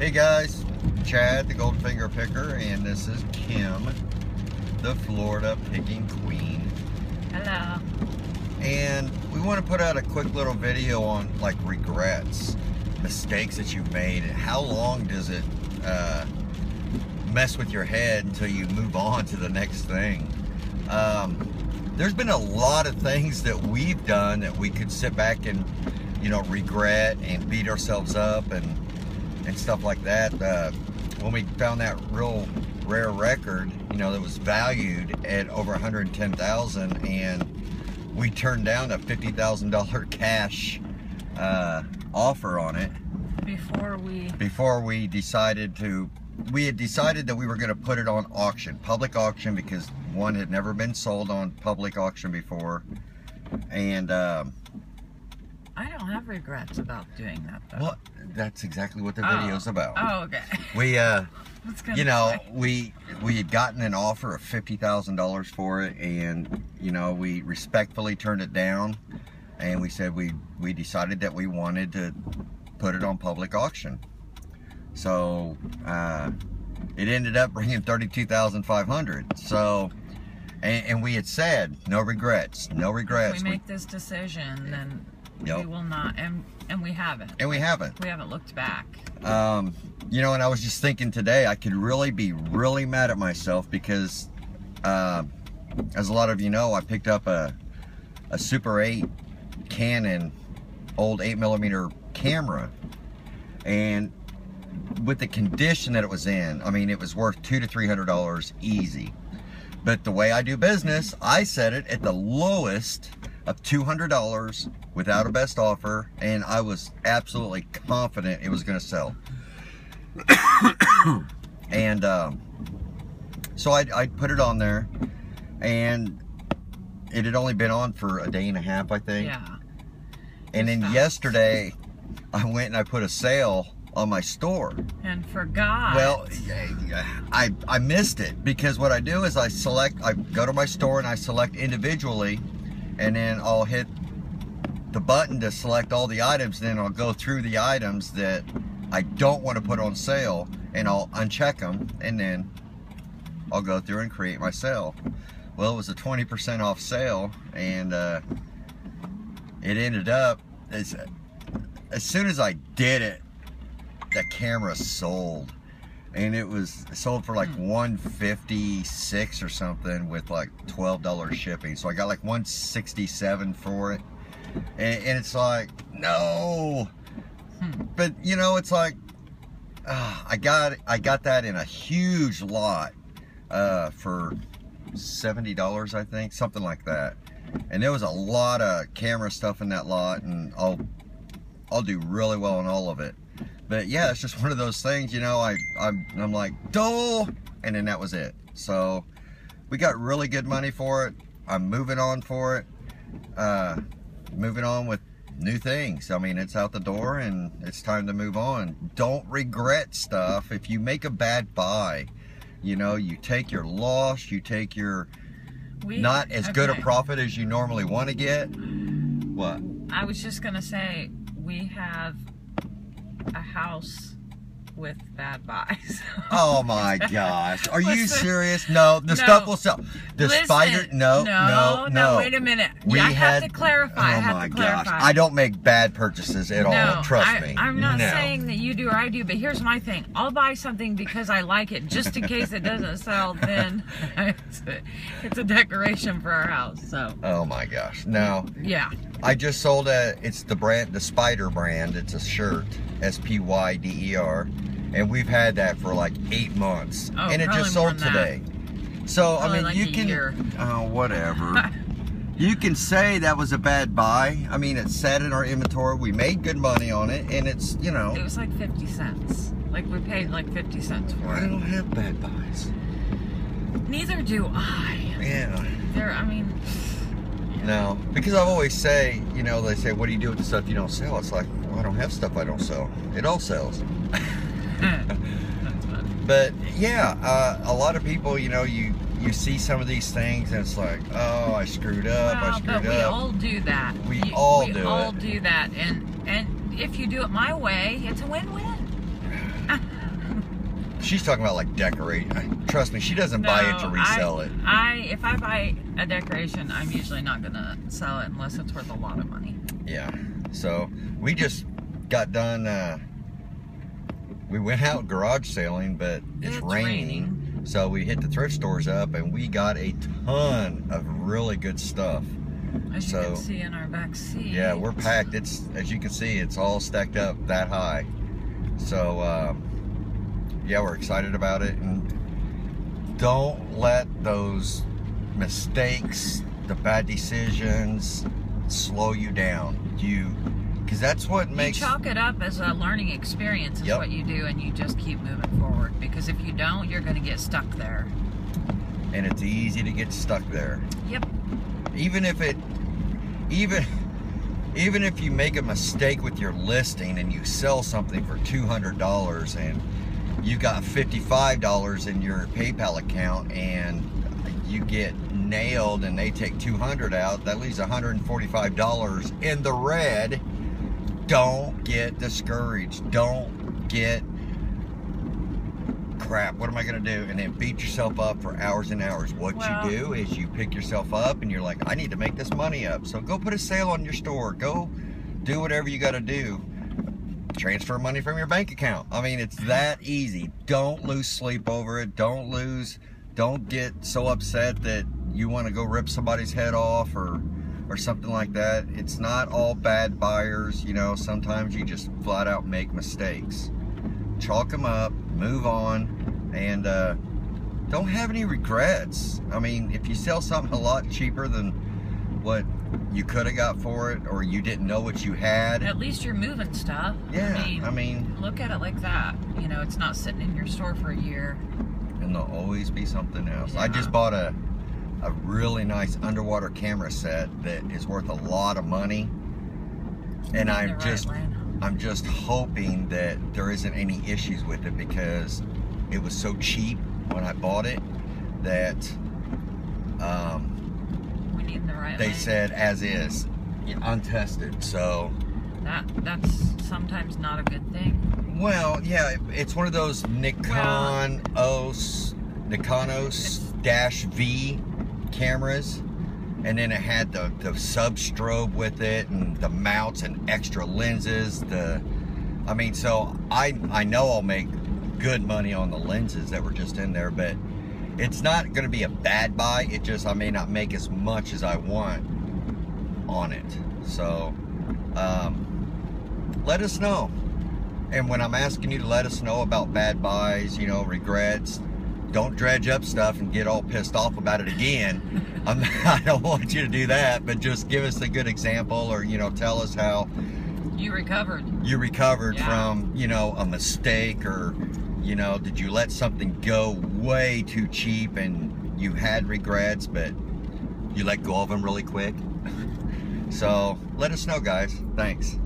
Hey guys, Chad, the Golden Finger Picker, and this is Kim, the Florida Picking Queen. Hello. And we want to put out a quick little video on like regrets, mistakes that you've made, and how long does it mess with your head until you move on to the next thing. There's been a lot of things that we've done that we could sit back and, you know, regret and beat ourselves up and stuff like that. When we found that real rare record, you know, that was valued at over $110,000, and we turned down a $50,000 cash offer on it before we decided to. We had decided that we were going to put it on auction, public auction, because one had never been sold on public auction before, and I don't have regrets about doing that, though. Well, that's exactly what the video's about. Oh, okay. We, you know, we had gotten an offer of $50,000 for it, and, you know, we respectfully turned it down, and we said we decided that we wanted to put it on public auction. So, it ended up bringing $32,500. So, and we had said, no regrets, no regrets. If we make this decision, then yep, we will not, and we haven't. And we haven't. We haven't looked back. You know, and I was just thinking today, I could really be really mad at myself because, as a lot of you know, I picked up a Super 8 Canon old 8mm camera, and with the condition that it was in, I mean, it was worth $200 to $300 easy. But the way I do business, I set it at the lowest of $200 without a best offer, and I was absolutely confident it was going to sell. And so I put it on there, and it had only been on for a day and a half, I think. Yeah. And then yesterday, I went and I put a sale on my store and forgot. Well, I missed it, because what I do is I go to my store and I select individually, and then I'll hit the button to select all the items, and then I'll go through the items that I don't want to put on sale, and I'll uncheck them, and then I'll go through and create my sale. Well, it was a 20% off sale, and it ended up, as soon as I did it, the camera sold, and it was sold for like $156 or something, with like $12 shipping. So I got like $167 for it, and it's like, no. But you know, it's like, I got that in a huge lot for $70, I think, something like that. And there was a lot of camera stuff in that lot, and I'll do really well on all of it. But yeah, it's just one of those things, you know. I'm like, dull, and then that was it. So we got really good money for it. I'm moving on for it, moving on with new things. I mean, it's out the door, and it's time to move on. Don't regret stuff. If you make a bad buy, you know, you take your loss, you take your not as good a profit as you normally want to get. What? I was just gonna say, we have a house with bad buys. Oh my gosh, are you serious? No, the stuff will sell. The spider, no, wait a minute. I have to clarify. Oh my gosh, I don't make bad purchases at all, trust me. I'm not saying that you do or I do, but here's my thing. I'll buy something because I like it, just in case it doesn't sell, then it's a decoration for our house. So. Oh my gosh, no. Yeah. I just sold it's the brand, the Spider brand. It's a shirt, SPYDER, and we've had that for like 8 months, and it just sold today. So probably, I mean, like, you can, oh, whatever. You can say that was a bad buy. I mean, it sat in our inventory. We made good money on it, and it's, you know. It was like 50 cents. Like, we paid like 50 cents for it. I don't have bad buys. Neither do I. Yeah. I mean. No, because I've always say, you know, they say, what do you do with the stuff you don't sell? It's like, well, I don't have stuff I don't sell. It all sells. That's funny. But yeah, a lot of people, you know, you see some of these things and it's like, oh, I screwed up, well, I screwed up. But we all do that. We all do that, and if you do it my way, it's a win-win. She's talking about like decorating. Trust me, she doesn't buy it to resell it. If I buy a decoration, I'm usually not gonna sell it unless it's worth a lot of money. Yeah. So we just got done. We went out garage sailing, but it's raining. So we hit the thrift stores up, and we got a ton of really good stuff. As you can see in our back seat. Yeah, we're packed. It's, as you can see, it's all stacked up that high. So yeah, we're excited about it, and don't let those mistakes, the bad decisions, slow you down. Because that's what makes... You chalk it up as a learning experience is what you do, and you just keep moving forward. Because if you don't, you're going to get stuck there. And it's easy to get stuck there. Yep. Even if you make a mistake with your listing and you sell something for $200 and you got $55 in your PayPal account and you get nailed and they take $200 out, that leaves $145 in the red. Don't get discouraged. Don't get crap, what am I going to do? And then beat yourself up for hours and hours. What you do is you pick yourself up and you're like, I need to make this money up. So go put a sale on your store. Go do whatever you got to do. Transfer money from your bank account. I mean, it's that easy. Don't lose sleep over it. Don't get so upset that you want to go rip somebody's head off or something like that. It's not all bad buyers. You know, sometimes you just flat out make mistakes. Chalk them up, move on, and don't have any regrets. I mean, if you sell something a lot cheaper than what you could have got for it, or you didn't know what you had, at least you're moving stuff. Yeah, I mean look at it like that. You know, it's not sitting in your store for a year. And there'll always be something else. Yeah. I just bought a really nice underwater camera set that is worth a lot of money, and I'm just hoping that there isn't any issues with it, because it was so cheap when I bought it that we need the right they lane. said as is, untested. So that's sometimes not a good thing. Well, yeah, it's one of those Nikonos -V cameras, and then it had the sub-strobe with it, and the mounts and extra lenses. I mean, so I know I'll make good money on the lenses that were just in there, but it's not going to be a bad buy. It just, I may not make as much as I want on it. So let us know. And when I'm asking you to let us know about bad buys, you know, regrets, don't dredge up stuff and get all pissed off about it again. I don't want you to do that, but just give us a good example, or, you know, tell us how you recovered. From, you know, a mistake, or, you know, did you let something go way too cheap and you had regrets, but you let go of them really quick? So let us know, guys. Thanks.